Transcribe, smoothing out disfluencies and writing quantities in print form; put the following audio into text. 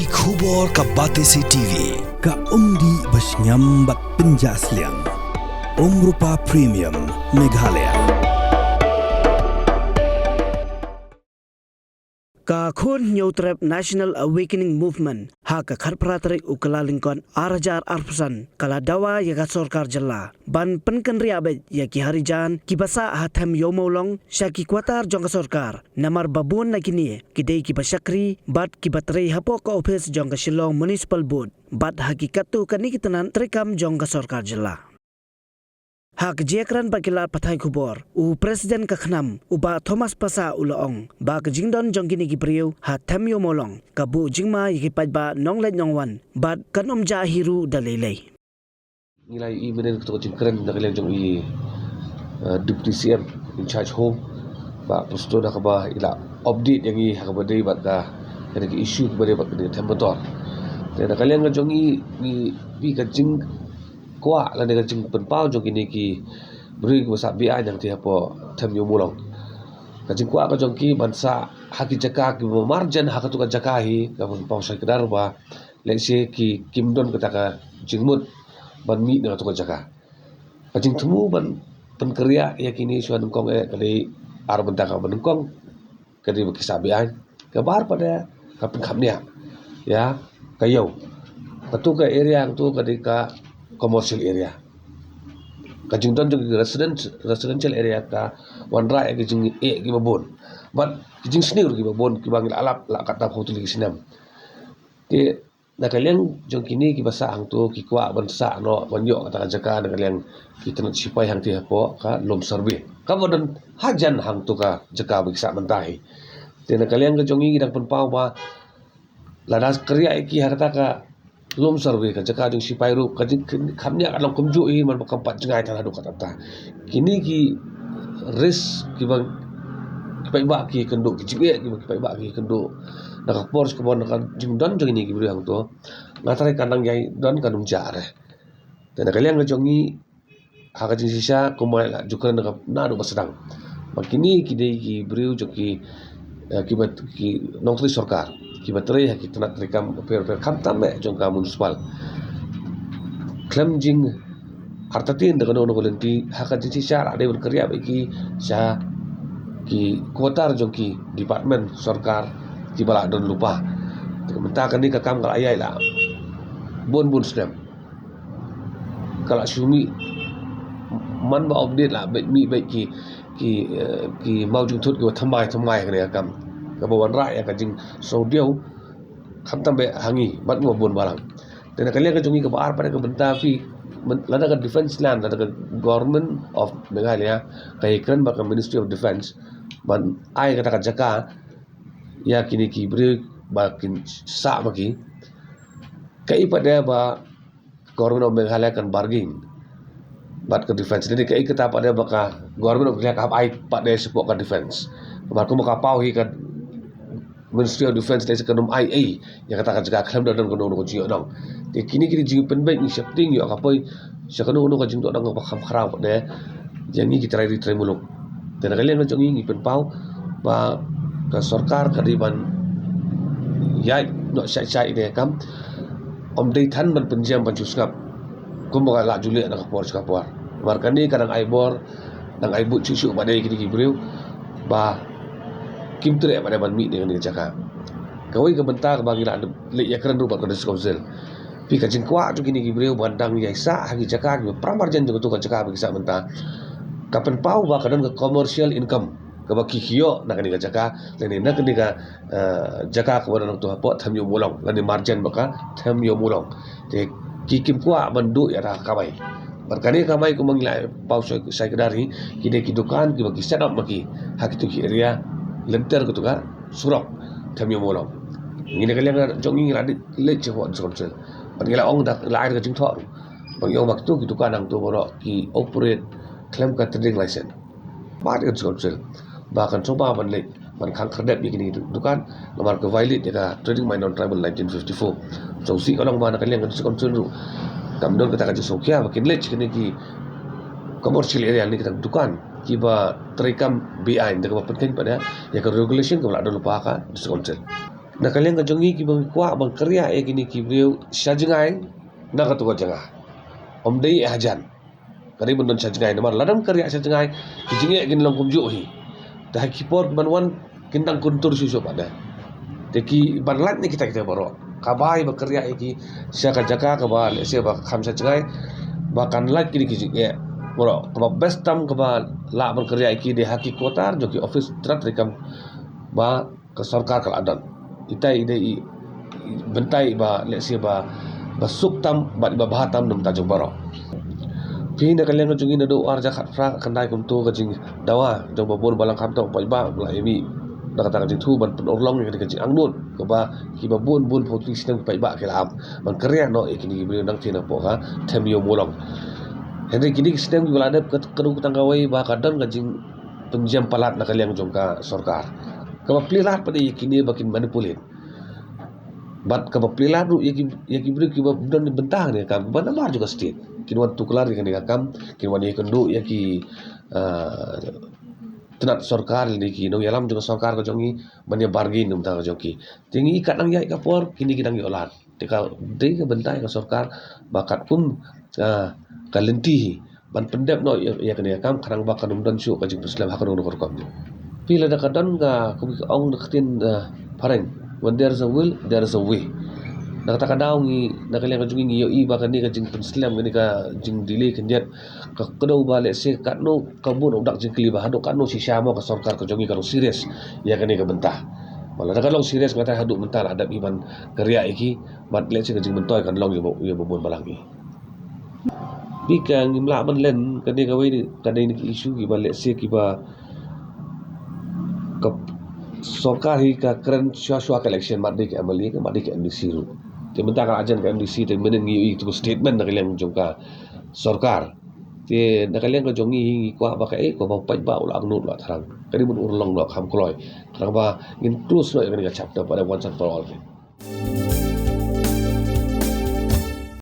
Ki khubor ka Batesi TV. Ka umdi basnyambak penjaslian. Rupa Premium Meghalaya. Ka khun nyautrep National Awakening Movement ha ka kharpratrik ukala lingkon arajar arpusan kala dawa ya ka sorkar jalla ban penken riabe ya ki harijan ki basa hatam yomolong syaki kwatar jong ka sorkar namar babun na kini kidei ki basakri bat ki batrei hapo ka office jong ka Shillong Municipal Board bat hakikat tu kani kitanan trikam jong ka sorkar jalla. Hak jekran bakilar pathai khubor u presiden ka khnam uba Thomas Pasa uloong ba ka jingdon jongkini ki priu ha thamyo molong ka bu jingma yiki pajba nonglet nongwan bat kanom ja hiru dalelei nilai menen to jingkran da kalian jong deputy CM in charge home ba posto da ka ba ila update yang i ha ba dei bat ka kene ki issue ba dei bat ka tempotor da kalian jong i bi ka jing kuat lah dengan jeng penpau jong kini ki beri ku sabi yang tiap po tem yo mulong kajing kuat ka jong ki bansa haki jaka ki marjan hak tu ka jakahi ka penpau sai kedar ba lekse ki kimdon kata ka jingmut ban mi dengan tu ka jaka kajing temu ban penkerja ya kini suan kong kali ar benta ka benengkong kadi baki sabi kabar pada ka pengkamnya ya kayo patu ka area yang tu kadika commercial area kajing don jong residential area ka wanra ya kajing ki babon but kajing sneur ki babon ki bangil alap la kata hotel ki sinam ti na kalian jong kini ki basa hang tu ki kwa bansa no banyo kata jaka na kalian ki tenut sipai hang ti hapo ka lom survey ka bodon hajan hang tu ka jaka biksa mentahi ti na kalian ka jongi dang penpau ba ladas kerja ki harta ka lom survey ka jaka jong sipai ru ka khamnya ka long kumju man bakam pat jengai tan hadu kata ta kini ki risk ki bang ki pai ba ki kendo ki jibe ki pai ba ki kendo na ka pors ka bon ka jing don jong ni ki bri hang to ngatare kanang yai don kanung jare dan kalian ka jongi ha ka jing sisa kumai la jukran na do basedang makini ki dei ki bri jo ki nongtri sarkar ki baterai ki tanat rekam per kam tamme jong ka municipal klem jing hartatin de kono kolenti haka jisi syar ade berkarya bagi sya ki kuotar jong ki department sarkar ki bala don lupa menta kan ni ka kam kala ayai la bon snap kala sumi man ba update la mi ki mau jung thut ki thamai kan ya kam ka bawan rakyat ka jing saudiau kham tambe hangi bat mo bon barang dan kalian ka jungi ka bar pada ka benta fi lada ka defense land lada ka government of Meghalaya ka ikran ba ka ministry of defense ban ai kata ka jaka ya kini ki beri ba kin sa bagi kai pada ba government of Meghalaya kan bargain bat ka defense jadi kai kata pada ba ka government of Meghalaya ka ai pada support ka defense ba ko makapau hi ka Ministry of Defense dari sekenum IA yang katakan jika klaim dan kono kono jio dong. Di kini jing penbaik ni shifting yo kapoi sekenum kono jing dong ngapa kham kharau pada yang ni kita rai muluk. Dan kalian macam ni penpau ba ka sarkar kadiban yai no syai dia kam om dei than ban penjam ban chuskap kum ba la julia nak por skapor. Markani kadang aibor nang aibu cucu badai kini kibriu ba kim tu pada ban mi dengan jaka kawai ka bentar bagi la le ya keren rupa ka council pi ka jing kwa tu kini gibreu bandang ya sa hagi jaka ki pramarjan tu ka jaka bagi sa benta kapan pau ba kadang ka commercial income ka ba kiyo na kani ka jaka leni na kani ka jaka ka wadang tu hapo tham yo mulong leni margin baka tham yo mulong te ki kim kwa bandu ya ra kamai berkali kamai ku mangilai pau sai kedari kide ki dukan ki bagi set up bagi hak tu ki area lenter gitu kan surok kami molong ini kalian jongi radit lece hot council panggil ong dak lain ke jingthor bang yo waktu gitu kan ang tu borok ki operate claim ka trading license bar ke council bahkan coba ban le ban khang kredit begini dukan nomor ke violate ya trading minor tribal 1954 so si kalau mana kalian ke council tu kamdon kata ka sokia makin lece kini ki commercial area ni kita dukan kiba terekam BI dekat penting pada ya regulation kalau ada lupa kan council Nak kalian kajongi ki bang kuak bang kerja kini ki beliau syajengai nak ketua jengah. Om dei hajan. Kari bendon syajengai nama ladam kerja syajengai kijinge gin long kumju hi. Dah kipor banwan kintang kuntur susu pada. Jadi banlat ni kita baru. Kabai bekerja iki siaka jaga kabal siapa kham syajengai bahkan lagi kini kijinge. Baru kabal best tam kabal la bekerja iki di haki kotar joki office terat rekam ba ke sarkar kaladan. Itai ide bentai ba let's say ba basuk tam ba bahatam dum tajung baro pi na kalian kajungi na do arja khat fra kandai kum tu kajing dawa jong babon balang kham tong pai ba la imi na kata kajing tu ban orlong ni kajing angnun ke ba ki babon bun photing sistem pai ba kelam man kerja no ikini beli nang tina po ha temio molong henry kini sistem ki balada kedu tangawai ba kadam kajing penjam palat na kalian jongka sarkar kaba plilat pada yakini bakin manipulit bat kaba plilat ru yaki beri kiba don bentang ni kam ban amar juga state kinwan tuklar kan kam kinwan yakendu yaki tenat sarkar ni ki no yalam juga sarkar ko jongi banya bargain dum ta jongi tingi ikat nang yai kapor kini kidang yolat tekal dei ka bentai ka sarkar bakat pun kalenti ban pendep no ya kene kam kharang ba kanum dan su ka jing muslim hakon no kam pila da kadan ga kumi ong naktin pareng when there is a will there is a way nakata kadaw ngi nakalian ka jungi yo iba kani ka jing muslim kani ka jing dili kenjat ka kadaw ba le se katno kabun udak jing kliba hado katno si syamo ka sarkar ka jungi ka serious ya kani ka bentah wala da kalong serious ngata hadu mental adap iban karya iki bat le se ka jing mentoy kan long yo bobon balangi bika ngimla ban len kani ka we kadai ni isu ki ba le se ki ba ke sarkar hi ka keren syua election madi ke amali ke madi ke MDC ru te mentang kan ajan ke MDC te menen ngi itu statement nak kalian jongka sarkar te nak kalian ka jongi ko ba ka ko ba pai ba ulang nu la tharang kani mun urlong no kham kloi tharang ba in close no ka chapter pada one and for all